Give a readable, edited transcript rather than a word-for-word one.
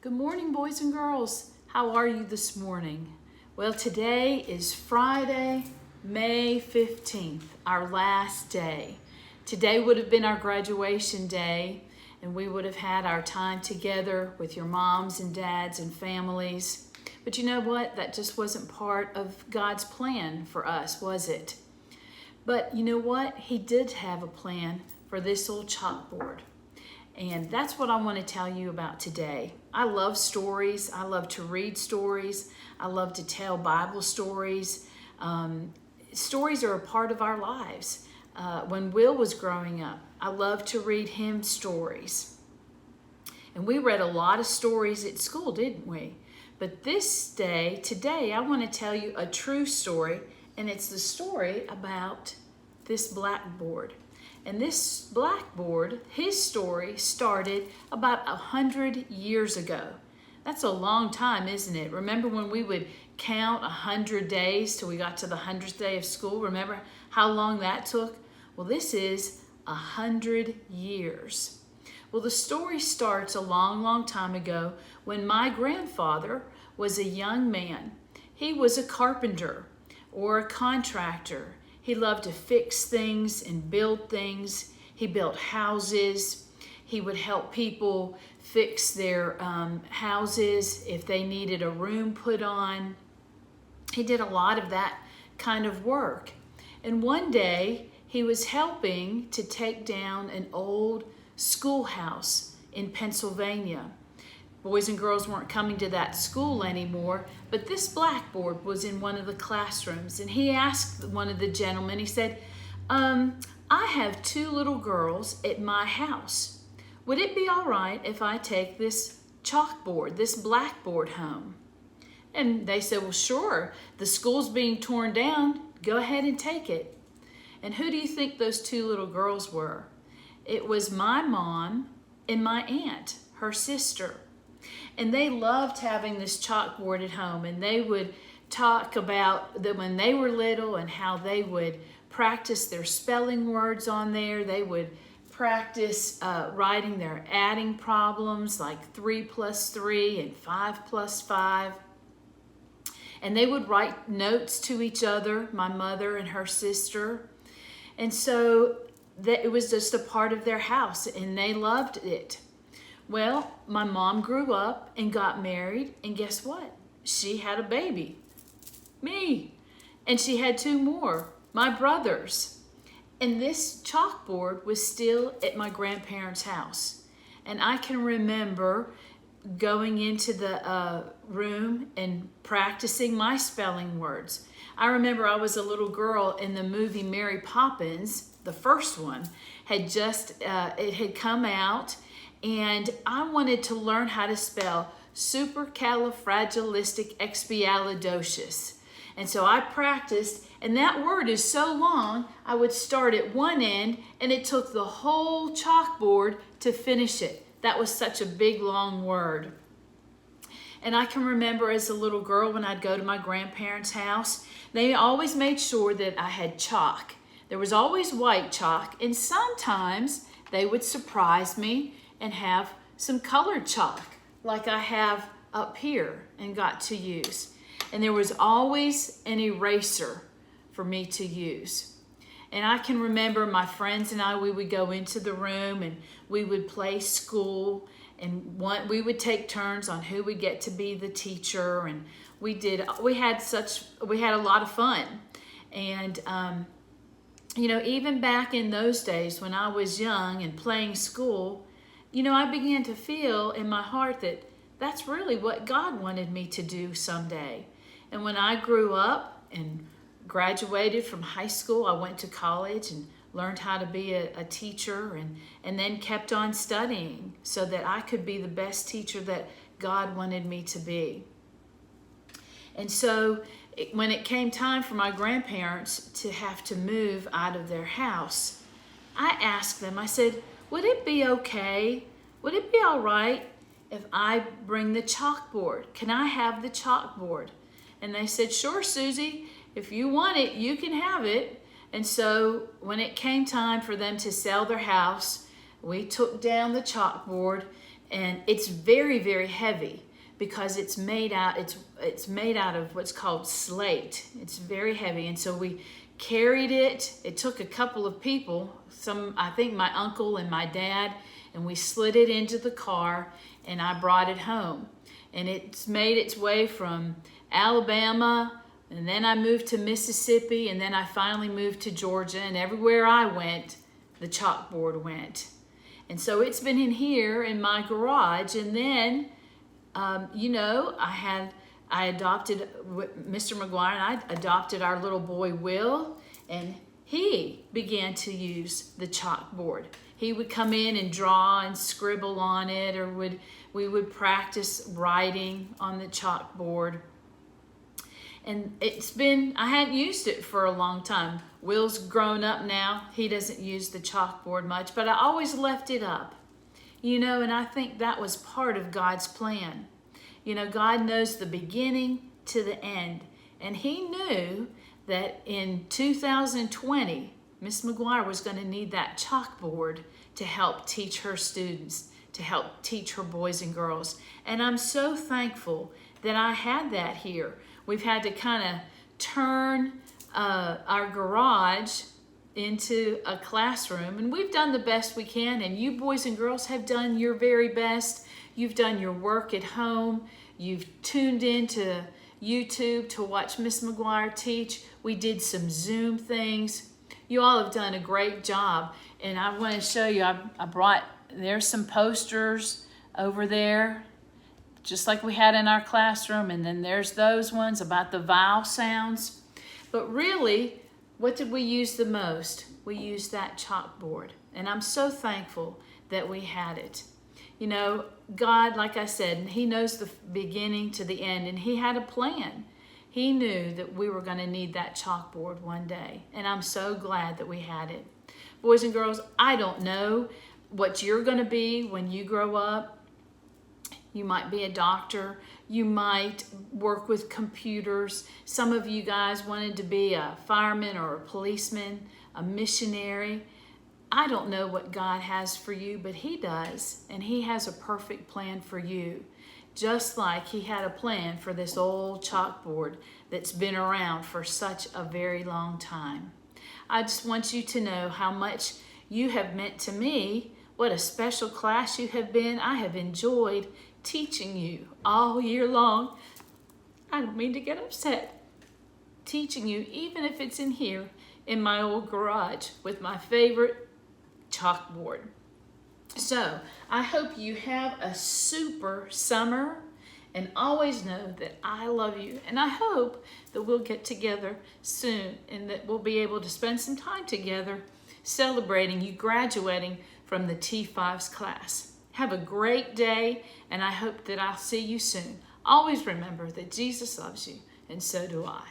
Good morning, boys and girls. How are you this morning? Well, today is Friday, May 15th, our last day. Today would have been our graduation day, and we would have had our time together with your moms and dads and families. But you know what? That just wasn't part of God's plan for us, was it? But you know what? He did have a plan for this old chalkboard. And that's what I want to tell you about today. I love stories. I love to read stories. I love to tell Bible stories. Stories are a part of our lives. When Will was growing up, I loved to read him stories. And we read a lot of stories at school, didn't we? But today, I want to tell you a true story, and it's the story about this blackboard. And this blackboard, his story started about 100 years ago. That's a long time, isn't it? Remember when we would count 100 days till we got to the 100th day of school? Remember how long that took? Well, this is 100 years. Well, the story starts a long, long time ago when my grandfather was a young man. He was a carpenter or a contractor. He loved to fix things and build things. He built houses. He would help people fix their houses if they needed a room put on. He did a lot of that kind of work. And one day, he was helping to take down an old schoolhouse in Pennsylvania. Boys and girls weren't coming to that school anymore, but this blackboard was in one of the classrooms, and he asked one of the gentlemen, he said, I have two little girls at my house. Would it be all right if I take this chalkboard, this blackboard home? And they said, well, sure, the school's being torn down, go ahead and take it. And who do you think those two little girls were? It was my mom and my aunt, her sister. And they loved having this chalkboard at home, and they would talk about that when they were little and how they would practice their spelling words on there. They would practice writing their adding problems like 3 plus 3 and 5 plus 5. And they would write notes to each other, my mother and her sister. And so it was just a part of their house, and they loved it. Well, my mom grew up and got married, and guess what? She had a baby, me, and she had two more, my brothers. And this chalkboard was still at my grandparents' house. And I can remember going into the room and practicing my spelling words. I remember I was a little girl in the movie Mary Poppins, the first one, it had come out, and I wanted to learn how to spell supercalifragilisticexpialidocious. And so I practiced, and that word is so long, I would start at one end, and it took the whole chalkboard to finish it. That was such a big, long word. And I can remember as a little girl when I'd go to my grandparents' house, they always made sure that I had chalk. There was always white chalk, and sometimes they would surprise me and have some colored chalk like I have up here and got to use. And there was always an eraser for me to use. And I can remember my friends and I, we would go into the room and we would play school, and we would take turns on who would get to be the teacher, and we had a lot of fun. And even back in those days when I was young and playing school, I began to feel in my heart that that's really what God wanted me to do someday. And when I grew up and graduated from high school, I went to college and learned how to be a teacher, and then kept on studying so that I could be the best teacher that God wanted me to be. And so when it came time for my grandparents to have to move out of their house, I asked them, I said, would it be okay? Would it be all right if I bring the chalkboard? Can I have the chalkboard? And they said, sure, Susie, if you want it, you can have it. And so when it came time for them to sell their house, we took down the chalkboard And it's very, very heavy because it's made out of what's called slate. It's very heavy. And so we carried it. It took a couple of people, I think my uncle and my dad, and we slid it into the car and I brought it home. And it's made its way from Alabama, and then I moved to Mississippi, and then I finally moved to Georgia, and everywhere I went, the chalkboard went. And so it's been in here in my garage, and then, I adopted Mr. McGuire, and I adopted our little boy, Will, and he began to use the chalkboard. He would come in and draw and scribble on it, or we would practice writing on the chalkboard. And I hadn't used it for a long time. Will's grown up now. He doesn't use the chalkboard much, but I always left it up. And I think that was part of God's plan. God knows the beginning to the end. And he knew that in 2020, Miss McGuire was going to need that chalkboard to help teach her students, to help teach her boys and girls. And I'm so thankful that I had that here. We've had to kind of turn our garage into a classroom, and we've done the best we can, and you boys and girls have done your very best. You've done your work at home. You've tuned into YouTube to watch Miss McGuire teach. We did some Zoom things. You all have done a great job, and I want to show you, there's some posters over there, just like we had in our classroom, and then there's those ones about the vowel sounds. But really, what did we use the most? We used that chalkboard, and I'm so thankful that we had it. God, like I said, he knows the beginning to the end, and he had a plan. He knew that we were going to need that chalkboard one day, and I'm so glad that we had it. Boys and girls, I don't know what you're going to be when you grow up. You might be a doctor. You might work with computers. Some of you guys wanted to be a fireman or a policeman, a missionary. I don't know what God has for you, but he does, and he has a perfect plan for you, just like he had a plan for this old chalkboard that's been around for such a very long time. I just want you to know how much you have meant to me, what a special class you have been. I have enjoyed teaching you all year long. I don't mean to get upset. Teaching you, even if it's in here in my old garage with my favorite chalkboard. So I hope you have a super summer, and always know that I love you, and I hope that we'll get together soon and that we'll be able to spend some time together celebrating you graduating from the T5's class. Have a great day, and I hope that I'll see you soon. Always remember that Jesus loves you, and so do I.